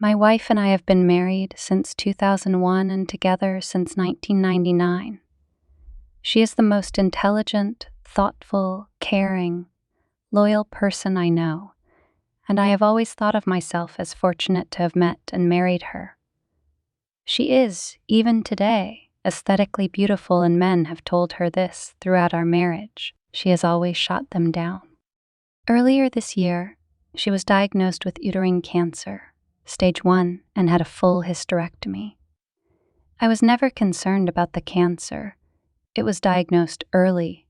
My wife and I have been married since 2001 and together since 1999. She is the most intelligent, thoughtful, caring, loyal person I know, and I have always thought of myself as fortunate to have met and married her. She is, even today, aesthetically beautiful, and men have told her this throughout our marriage. She has always shot them down. Earlier this year, she was diagnosed with uterine cancer, stage 1, and had a full hysterectomy. I was never concerned about the cancer. It was diagnosed early,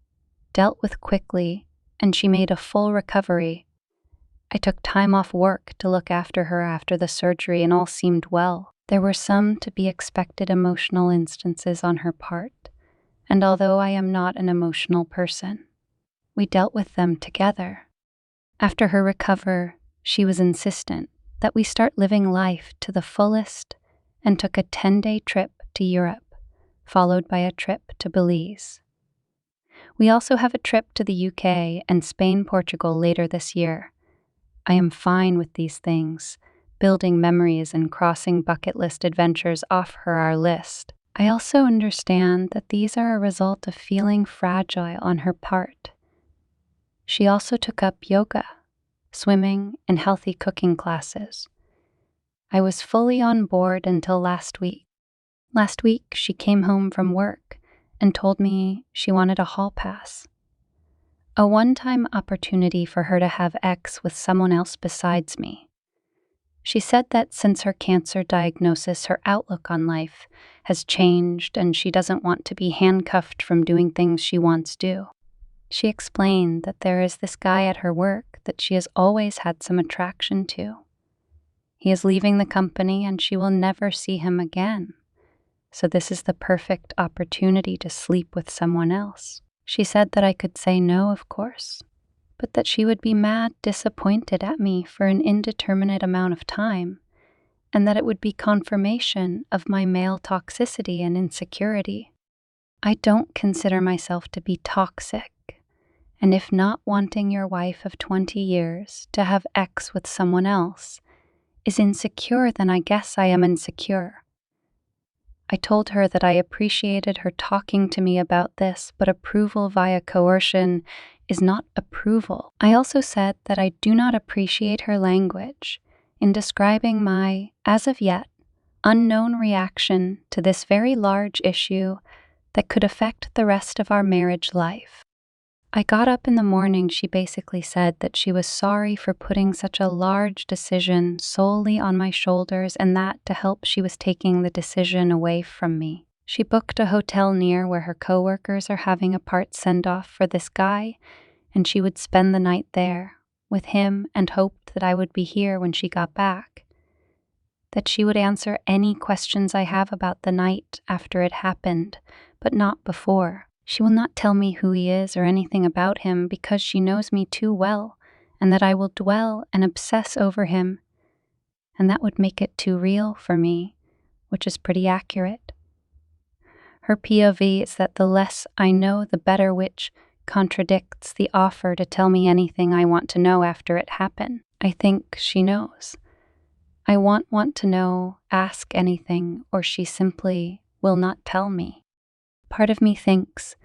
dealt with quickly, and she made a full recovery. I took time off work to look after her after the surgery, and all seemed well. There were some to be expected emotional instances on her part, and although I am not an emotional person, we dealt with them together. After her recovery, she was insistent that we start living life to the fullest and took a 10-day trip to Europe, followed by a trip to Belize. We also have a trip to the UK and Spain, Portugal later this year. I am fine with these things, building memories and crossing bucket list adventures off our list. I also understand that these are a result of feeling fragile on her part. She also took up yoga, swimming, and healthy cooking classes. I was fully on board until last week. Last week, she came home from work and told me she wanted a hall pass. A one-time opportunity for her to have sex with someone else besides me. She said that since her cancer diagnosis, her outlook on life has changed and she doesn't want to be handcuffed from doing things she wants to do. She explained that there is this guy at her work that she has always had some attraction to. He is leaving the company and she will never see him again. So this is the perfect opportunity to sleep with someone else. She said that I could say no, of course, but that she would be mad disappointed at me for an indeterminate amount of time, and that it would be confirmation of my male toxicity and insecurity. I don't consider myself to be toxic, and if not wanting your wife of 20 years to have sex with someone else is insecure, then I guess I am insecure. I told her that I appreciated her talking to me about this, but approval via coercion is not approval. I also said that I do not appreciate her language in describing my, as of yet, unknown reaction to this very large issue that could affect the rest of our marriage life. I got up in the morning. She basically said that she was sorry for putting such a large decision solely on my shoulders, and that to help she was taking the decision away from me. She booked a hotel near where her coworkers are having a part send-off for this guy, and she would spend the night there with him and hoped that I would be here when she got back. That she would answer any questions I have about the night after it happened, but not before. She will not tell me who he is or anything about him because she knows me too well, and that I will dwell and obsess over him, and that would make it too real for me, which is pretty accurate. Her POV is that the less I know, the better, which contradicts the offer to tell me anything I want to know after it happened. I think she knows. I want to know, ask anything, or she simply will not tell me. Part of me thinks,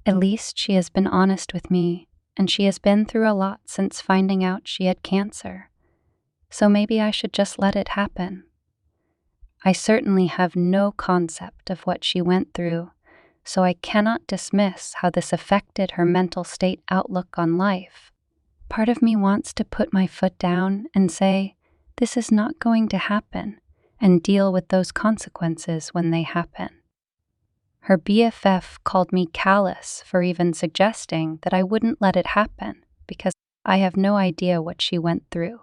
at least she has been honest with me, and she has been through a lot since finding out she had cancer. So maybe I should just let it happen. I certainly have no concept of what she went through, so I cannot dismiss how this affected her mental state outlook on life. Part of me wants to put my foot down and say, this is not going to happen, and deal with those consequences when they happen. Her BFF called me callous for even suggesting that I wouldn't let it happen because I have no idea what she went through.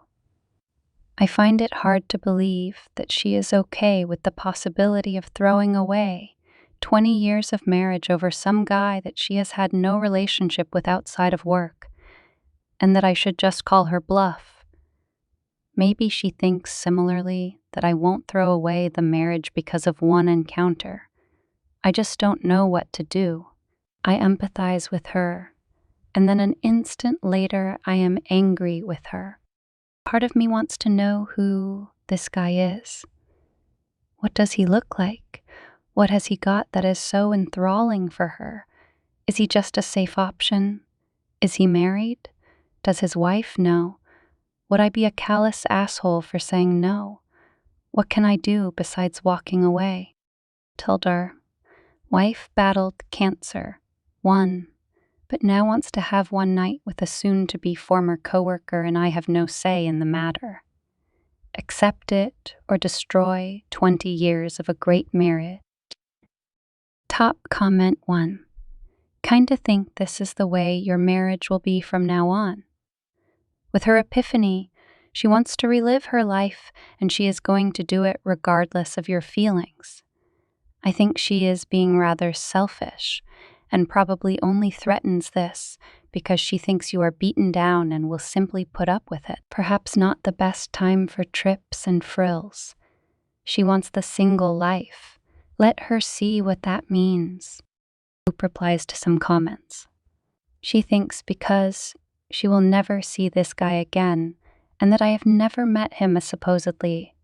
I find it hard to believe that she is okay with the possibility of throwing away 20 years of marriage over some guy that she has had no relationship with outside of work, and that I should just call her bluff. Maybe she thinks similarly that I won't throw away the marriage because of one encounter. I just don't know what to do. I empathize with her, and then an instant later I am angry with her. Part of me wants to know who this guy is. What does he look like? What has he got that is so enthralling for her? Is he just a safe option? Is he married? Does his wife know? Would I be a callous asshole for saying no? What can I do besides walking away? Tildar. Wife battled cancer. Won. But now wants to have one night with a soon-to-be former coworker, and I have no say in the matter. Accept it or destroy 20 years of a great marriage. Top comment 1. Kinda think this is the way your marriage will be from now on. With her epiphany, she wants to relive her life, and she is going to do it regardless of your feelings. I think she is being rather selfish, and probably only threatens this because she thinks you are beaten down and will simply put up with it. Perhaps not the best time for trips and frills. She wants the single life. Let her see what that means. Hoop replies to some comments. She thinks because she will never see this guy again, and that I have never met him supposedly,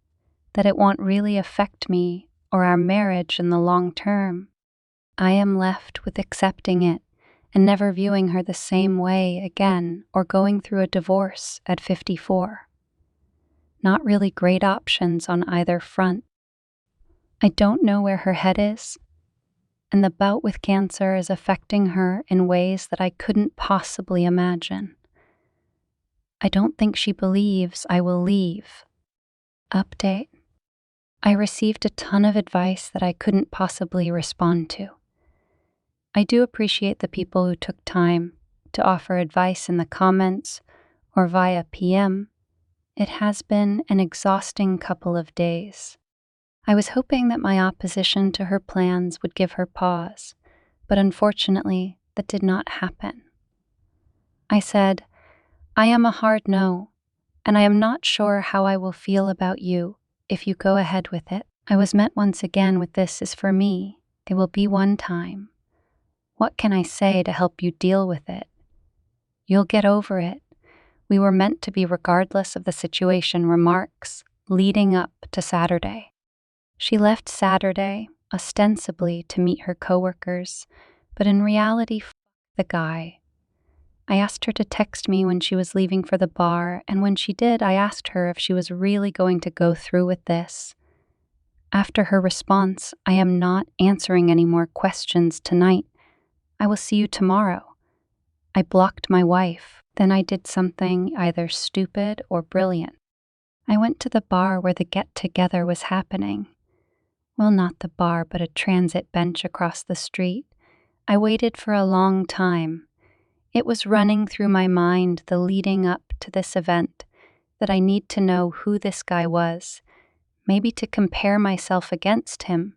that it won't really affect me or our marriage in the long term. I am left with accepting it and never viewing her the same way again or going through a divorce at 54. Not really great options on either front. I don't know where her head is, and the bout with cancer is affecting her in ways that I couldn't possibly imagine. I don't think she believes I will leave. Update. I received a ton of advice that I couldn't possibly respond to. I do appreciate the people who took time to offer advice in the comments or via PM. It has been an exhausting couple of days. I was hoping that my opposition to her plans would give her pause, but unfortunately, that did not happen. I said, I am a hard no, and I am not sure how I will feel about you if you go ahead with it. I was met once again with this is for me. It will be one time. What can I say to help you deal with it? You'll get over it. We were meant to be regardless of the situation remarks leading up to Saturday. She left Saturday, ostensibly to meet her coworkers, but in reality, the guy. I asked her to text me when she was leaving for the bar, and when she did, I asked her if she was really going to go through with this. After her response, I am not answering any more questions tonight. I will see you tomorrow. I blocked my wife. Then I did something either stupid or brilliant. I went to the bar where the get-together was happening. Well, not the bar, but a transit bench across the street. I waited for a long time. It was running through my mind the leading up to this event that I need to know who this guy was, maybe to compare myself against him,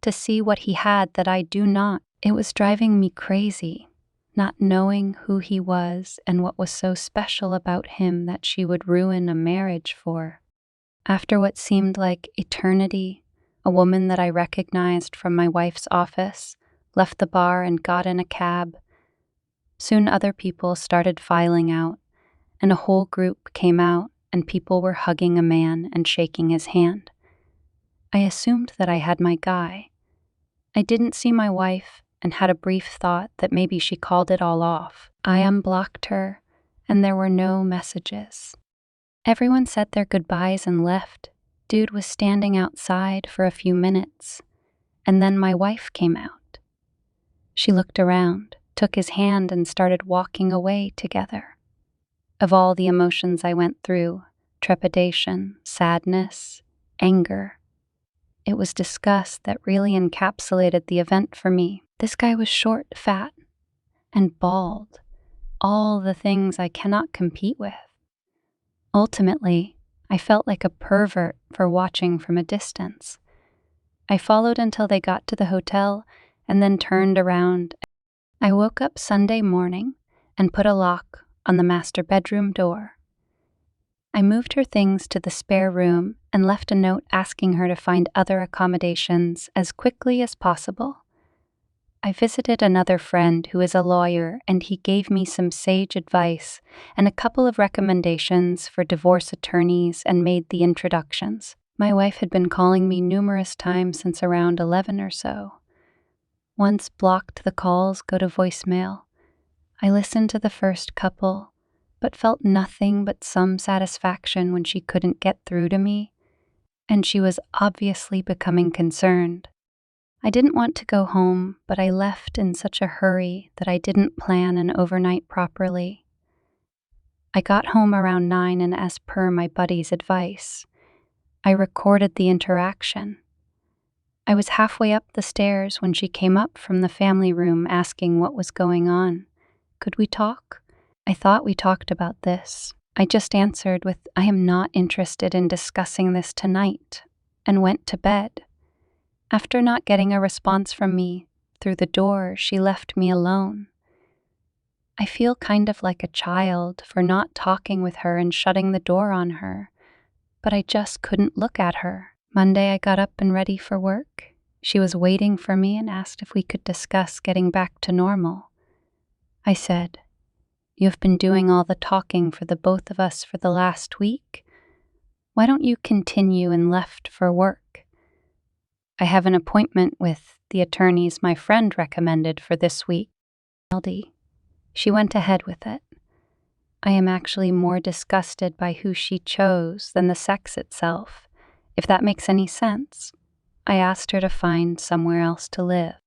to see what he had that I do not. It was driving me crazy, not knowing who he was and what was so special about him that she would ruin a marriage for. After what seemed like eternity, a woman that I recognized from my wife's office left the bar and got in a cab. Soon other people started filing out, and a whole group came out, and people were hugging a man and shaking his hand. I assumed that I had my guy. I didn't see my wife and had a brief thought that maybe she called it all off. I unblocked her, and there were no messages. Everyone said their goodbyes and left. Dude was standing outside for a few minutes, and then my wife came out. She looked around, took his hand, and started walking away together. Of all the emotions I went through, trepidation, sadness, anger, it was disgust that really encapsulated the event for me. This guy was short, fat, and bald, all the things I cannot compete with. Ultimately, I felt like a pervert for watching from a distance. I followed until they got to the hotel and then turned around. I woke up Sunday morning and put a lock on the master bedroom door. I moved her things to the spare room and left a note asking her to find other accommodations as quickly as possible. I visited another friend who is a lawyer, and he gave me some sage advice and a couple of recommendations for divorce attorneys and made the introductions. My wife had been calling me numerous times since around 11 or so. Once blocked the calls go to voicemail. I listened to the first couple, but felt nothing but some satisfaction when she couldn't get through to me, and she was obviously becoming concerned. I didn't want to go home, but I left in such a hurry that I didn't plan an overnight properly. I got home around 9, and as per my buddy's advice, I recorded the interaction. I was halfway up the stairs when she came up from the family room asking what was going on. Could we talk? I thought we talked about this. I just answered with, I am not interested in discussing this tonight, and went to bed. After not getting a response from me through the door, she left me alone. I feel kind of like a child for not talking with her and shutting the door on her, but I just couldn't look at her. Monday, I got up and ready for work. She was waiting for me and asked if we could discuss getting back to normal. I said, "You've been doing all the talking for the both of us for the last week. Why don't you continue?" and left for work. I have an appointment with the attorneys my friend recommended for this week. She went ahead with it. I am actually more disgusted by who she chose than the sex itself, if that makes any sense. I asked her to find somewhere else to live.